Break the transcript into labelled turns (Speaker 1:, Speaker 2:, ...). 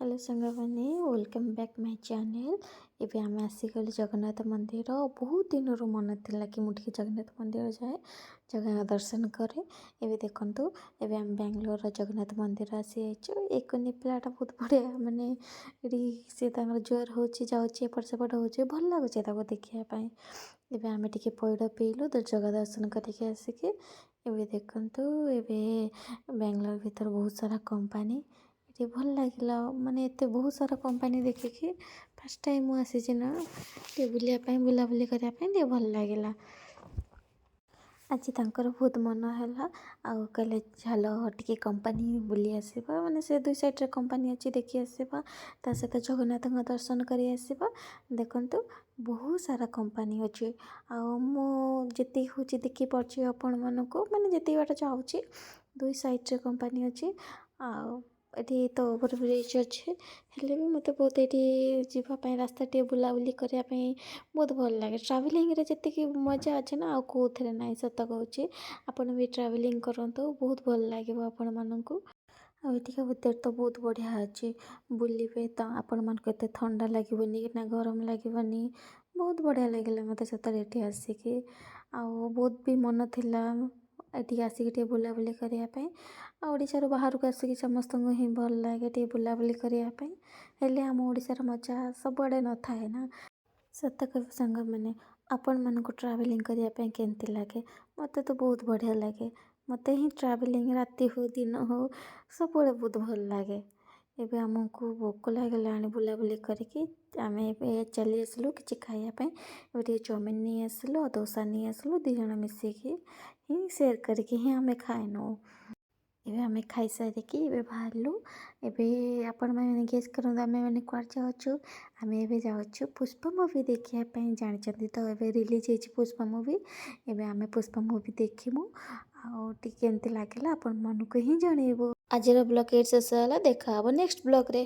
Speaker 1: Hello सांगमाने welcome back my channel. एबे आम आसीगल जगन्नाथ मंदिर बहुत दिन मन थिला कि मुझे जगन्नाथ मंदिर जाए जगन्नाथ दर्शन करे। एबे देखंतु एबे आम बेंगलोर जगन्नाथ मंदिर आसी एक पिलाटा बहुत बढ़िया माने से जोर हो जाऊँगी एपट सेपट हो भल लगुच देखापी। एबे आम टे पैड़ पीलु तो जगह दर्शन करके आसिकी एबे देखंतु एबे बेंगलोर भीतर बहुत सारा कंपनी ये भल लगे माने एत बहुत सारा कंपनी देखिकी फास्ट टाइम आसी ना बुलापाई बुलाबुली करने भल लगे। आज तांकर बहुत मन है आउ कहले चल टे कंपनी बुली आसवा माने से दुई साइड रे कंपनी अच्छी देखी आसवा ता सहित जगन्नाथ दर्शन कर आसवा। देखंतु बहुत सारा कंपनी अच्छी आउ मुझे हूँ देखी पार्ची आपण मानक माने जी बाट जाऊँगी दुई साइड रे कंपनी अच्छी ये तो ओवर ब्रिज अच्छे हेल्ले भी मत बहुत ये जावाई रास्ता टे बुलाबुली करने बहुत भल लगे। ट्रावेलिंग जी मजा अच्छे ना आउ कौन ना सत कहूँ आपण भी ट्रावेलिंग करंतु बहुत भल लगे आपण मानक। आटिका भीतर तो बहुत बढ़िया अच्छे बुलिबे तो आपण मन को ठंडा लगे ना गरम लगे बहुत बढ़िया लगे मत सतरे आसिकी आउ बहुत भी मन थिला ये आसिक बुलाबुली करने ओडार बाहर को आसिक समस्त ही भल लगे बुलाबुली करने हेल्ले आम ओडार मजा सबुआड़े न थाए ना। सत कह सांग मैंने आपण मानक ट्रावेलिंग करने केमती लगे मत तो बहुत बढ़िया लगे मत ही ट्रावेलिंग राति हो दिन हो सब बहुत भल लगे। एबे आमको भोक लगला बुलाबुली करके आम चली आसलु कि खायापी चाउमिन नहीं आसलु डोसा नहीं आसलु दी जन मिसिकी ही सेयार करके ही आम खाएनु। एबे आम खाई सारिकी एबे बाहरलु एबे आपण मैंने गेस करूँ आम मैंने कुआर जाऊँ आम एबे जाऊँ पुष्पा मुवी देखापी जानते तो एबे रिलीज हो पुष्पा मुवी एबे आम पुष्पा मुवी देखिमु आमती लगे आपण मन को ही जनइबू। आज ब्लॉग एट शेष देखा नेक्स्ट ब्लॉग रे।